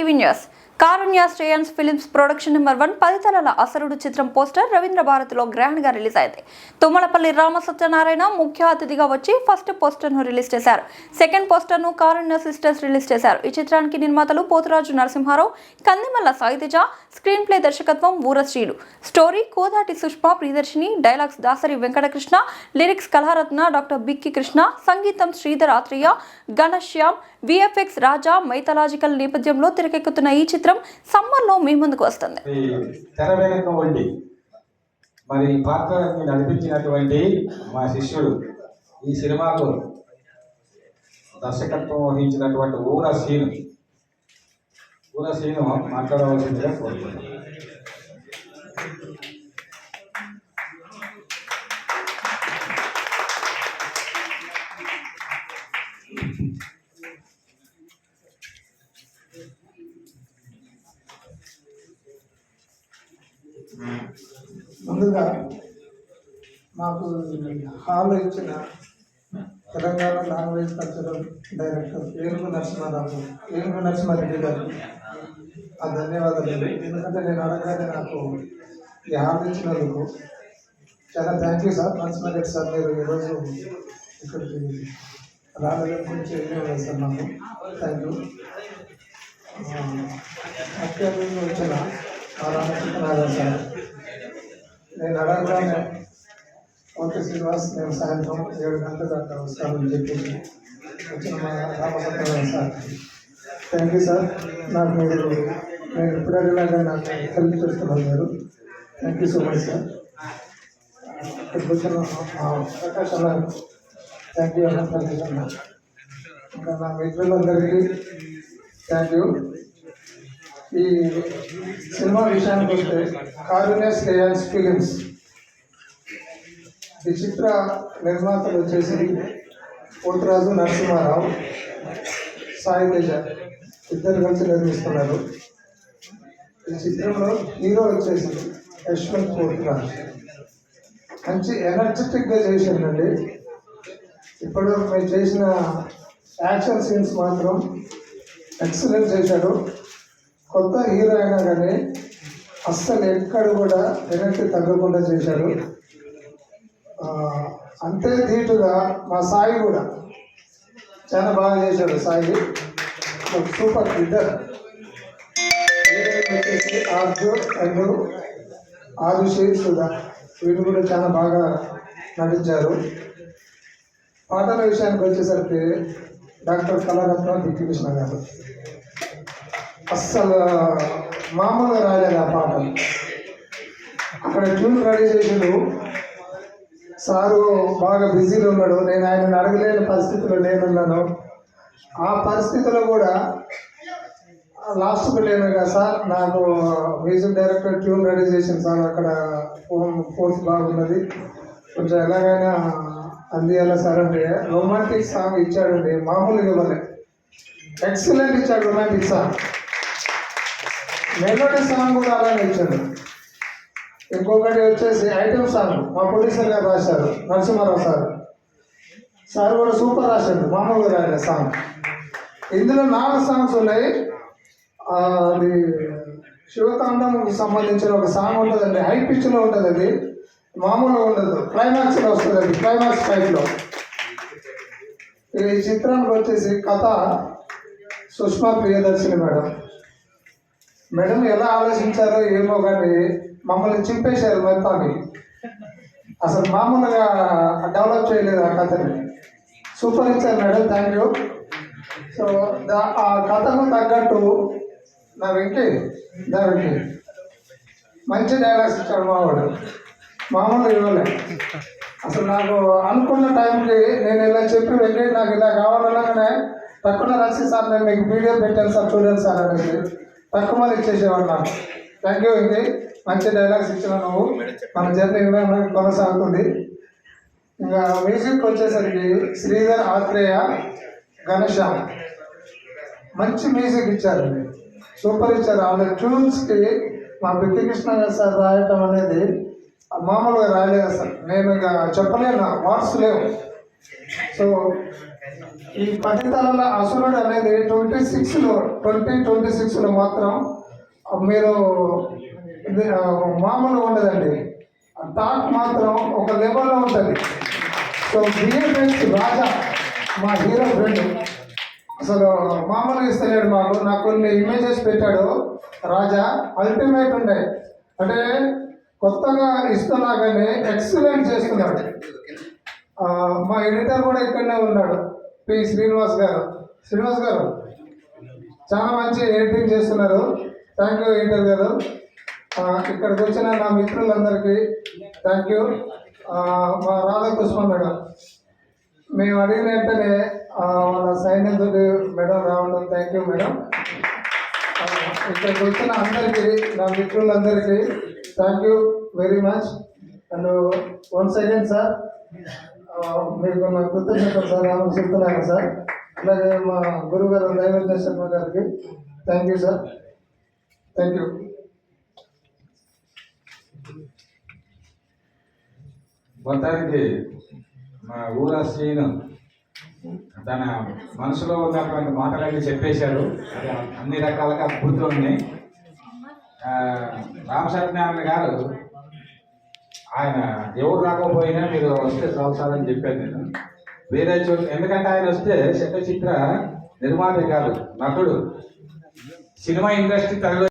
TV news కారుణ్య Shreyans films production number 1 10 తలల అసరుడు చిత్రం poster Ravindra భారతిలో గ్రాండ్ గా రిలీజ్ అయింది. తుమ్మలపల్లి రామ సత్యనారాయణ ముఖ్య అతిథిగా వచ్చి ఫస్ట్ పోస్టర్ ను రిలీజ్ చేశారు. సెకండ్ పోస్టర్ ను కారుణ్య సిస్టర్స్ రిలీజ్ చేశారు. ఈ చిత్రానికి నిర్మాతలు పోతురాజు నరసింహారావు, కందిమల్ల సాయితేజ, స్క్రీన్ ప్లే దర్శకత్వం ఊరశ్రీలు, story Kodati Sushma Priyadarshini, dialogues Dasari Venkatakrishna, lyrics Kalaratna doctor బిక్కి Krishna, సంగీతం శ్రీధర్ ఆత్రేయ, ఘనశ్యామ్, విఎఫ్ఎక్స్ రాజా. మైథలాజికల్ నేపథ్యంలో తెరకెక్కుతున్న ఈ చిత్రం సమ్మర్ లో మీ ముందుకు వస్తుంది. తెర వెనుక ఉండి మరి పాత్రని నడిపించినటువంటి మా శిష్యుడు ఈ సినిమాకు దర్శకత్వం వహించినటువంటి ఊరశ్రీను మాట్లాడవలసిందిగా కోరుతున్నాను. ముందుగా మాకు హాల్ ఇచ్చిన తెలంగాణ లాంగ్వేజ్ కల్చరల్ డైరెక్టర్ ఏనుగు నరసింహారెడ్డి గారికి ఆ ధన్యవాదాలు. ఎందుకంటే నేను అడగగానే నాకు ఈ హాల్ ఇచ్చినందుకు చాలా thank you sir. Narasimha Reddy sir, మీరు ఈరోజు ఇక్కడికి రాలేదని గురించి వెళ్ళేవారు సార్. నాకు థ్యాంక్ యూ. ముఖ్య అతిథిగా వచ్చిన రామచంద్రనారాయణ సార్, నేను అడగగానే ఓకే శ్రీనివాస్, నేను సాయంత్రం 7 గంటల దాకా వస్తానని చెప్పేసి వచ్చిన మా రామచంద్రనారాయణ సార్ థ్యాంక్ యూ సార్. నాకు నేను ఇప్పుడు అడిగినాక నాకు హెల్ప్ చేస్తున్నాను మీరు. Thank you so much sir. ఇక్కడికి వచ్చిన ప్రకాష్ అన్న థ్యాంక్ యూ అన్న. ప్రకాష్ అన్న, ఇంకా నా మిత్రులందరికీ థ్యాంక్ యూ. ఈ సినిమా విషయానికి వస్తే కారుణ్య శ్రేయన్స్ ఫిలిమ్స్ ఈ చిత్ర నిర్మాతలు వచ్చేసి పోతురాజు నరసింహారావు, సాయితేజ ఇద్దరు కలిసి నిర్మిస్తున్నారు. ఈ చిత్రంలో హీరో వచ్చేసి యశ్వంత్ పోతురాజు మంచి ఎనర్జెటిక్గా చేసిందండి. ఇప్పుడు మేము చేసిన యాక్షన్ సీన్స్ మాత్రం ఎక్సలెంట్ చేశాడు. కొత్త హీరో అయినా కానీ అస్సలు ఎక్కడ కూడా వెనక్కి తగ్గకుండా చేశాడు. అంతే ధీటుగా మా సాయి కూడా చాలా బాగా చేశాడు. సాయి సూపర్. ఇద్దరు వచ్చేసి ఆరుషి సుధా వీళ్ళు కూడా చాలా బాగా నటించారు. పాటల విషయానికి వచ్చేసరికి డాక్టర్ కళారత్న బిక్కి కృష్ణ గారు అస్సలు మామూలుగా రాలేదు ఆ పాటలు. అక్కడ ట్యూన్ రెడీ చేసాడు సారు, బాగా బిజీలో ఉన్నాడు. నేను ఆయన అడగలేని పరిస్థితిలో నేనున్నాను. ఆ పరిస్థితిలో కూడా లాస్ట్కి లేను కదా సార్, నాకు మ్యూజిక్ డైరెక్టర్ ట్యూన్ రెడీ చేసింది సార్, అక్కడ ఫోర్స్ బాగున్నది, కొంచెం ఎలాగైనా అందియాలా సార్ అంటే రొమాంటిక్ సాంగ్ ఇచ్చాడండి. మామూలుగా ఇవ్వలే, ఎక్సలెంట్ ఇచ్చాడు రొమాంటిక్ సాంగ్. మెలోడీ సాంగ్ కూడా అలానే ఇచ్చాడు. ఇంకొకటి వచ్చేసి ఐటమ్ సాంగ్ మా ప్రొడ్యూసర్ గారు రాశారు, నరసింహారావు సార్ కూడా సూపర్ రాశాడు, మామూలుగా రాయలే సాంగ్. ఇందులో 4 సాంగ్స్ ఉన్నాయి. అది శివతాండంకి సంబంధించిన ఒక సాంగ్ ఉంటుందండి, హై పిచ్లో ఉంటుంది, అది మామూలుగా ఉండదు, క్లైమాక్స్లో వస్తుంది, అది క్లైమాక్స్ ఫైట్లో. ఈ చిత్రానికి వచ్చేసి కథ సుష్మా ప్రియదర్శిని మేడం ఎలా ఆలోచించారో ఏమో కానీ మమ్మల్ని చింపేశారు మొత్తాన్ని. అసలు మామూలుగా డెవలప్ చేయలేదు ఆ కథని. సూపర్ ఇచ్చారు మేడం, థ్యాంక్ యూ. సో ఆ కథకు తగ్గట్టు నా వెంకీ మంచి డైలాగ్స్ ఇచ్చాడు మావాడు, మామూలుగా ఇవ్వలే. అసలు నాకు అనుకున్న టైంకి నేను ఇలా చెప్పి వెంకీ నాకు ఇలా కావాలనగానే తక్కువ రాసి సార్ నేను మీకు వీడియో పెట్టాను సార్ చూడండి సార్ అనేది తక్కువ మంది ఇచ్చేసేవాడు నాకు. థ్యాంక్ యూ వెంకీ, మంచి డైలాగ్స్ ఇచ్చిన నువ్వు. మన జర్నీ కొనసాగుతుంది. ఇంకా మ్యూజిక్ వచ్చేసరికి శ్రీధర్ ఆత్రేయ, ఘనశ్యామ్ మంచి మ్యూజిక్ ఇచ్చారండి, సూపర్ ఇచ్చారు. వాళ్ళ ట్యూన్స్కి మా బిక్కి కృష్ణ సార్ రాయటం అనేది మామూలుగా రాయలేదు సార్. నేను ఇక చెప్పలేను, వర్డ్స్ లేవు. సో ఈ 10 తలల అసురుడు అనేది 2026లో మాత్రం మీరు ఇది, మామూలుగా ఉండదండి. టాక్ మాత్రం ఒక లెవెల్లో ఉంటుంది. సో బిఎఫ్ఎక్స్ రాజా మా హీరో ఫ్రెండ్ అసలు మామూలుగా ఇస్తలేడు మాకు. నాకు కొన్ని ఇమేజెస్ పెట్టాడు రాజా, అల్టిమేట్ ఉండే. అంటే కొత్తగా ఇస్తున్నా కానీ ఎక్సలెంట్ చేస్తున్నాడు. మా ఎడిటర్ కూడా ఇక్కడనే ఉన్నాడు, పి శ్రీనివాస్ గారు. శ్రీనివాస్ గారు చాలా మంచి ఎడిటింగ్ చేస్తున్నారు. థ్యాంక్ యూ ఎడిటర్ గారు. ఇక్కడికి వచ్చిన నా మిత్రులందరికీ థ్యాంక్ యూ. మా రాధాకృష్ణ మేడం మేము అడిగిన వెంటనే వాళ్ళ సైన్యంతో మేడం రావడం, థ్యాంక్ యూ మేడం. ఇక్కడికి వచ్చిన అందరికీ నా మిత్రులందరికీ thank you very much. And once again sir మీకు నా కృతజ్ఞతలు సార్, ఆమె చెప్తున్నాను సార్. అలాగే మా గురువు గారు నైవేద్య శర్మ గారికి thank you sir, thank you. మొత్తానికి మా ఊర శ్రీను తన మనసులో ఉన్నటువంటి మాటలన్నీ చెప్పేశారు. అది అన్ని రకాలుగా అద్భుతం ఉన్నాయి. రామశరణ్యాన్ని గారు ఆయన ఎవరు రాకపోయినా మీరు వస్తే చాలుసారని చెప్పాను నేను. వేరే చోటు ఎందుకంటే ఆయన వస్తే చిత్ర నిర్మాత కాదు, నటుడు. సినిమా ఇండస్ట్రీ తరలి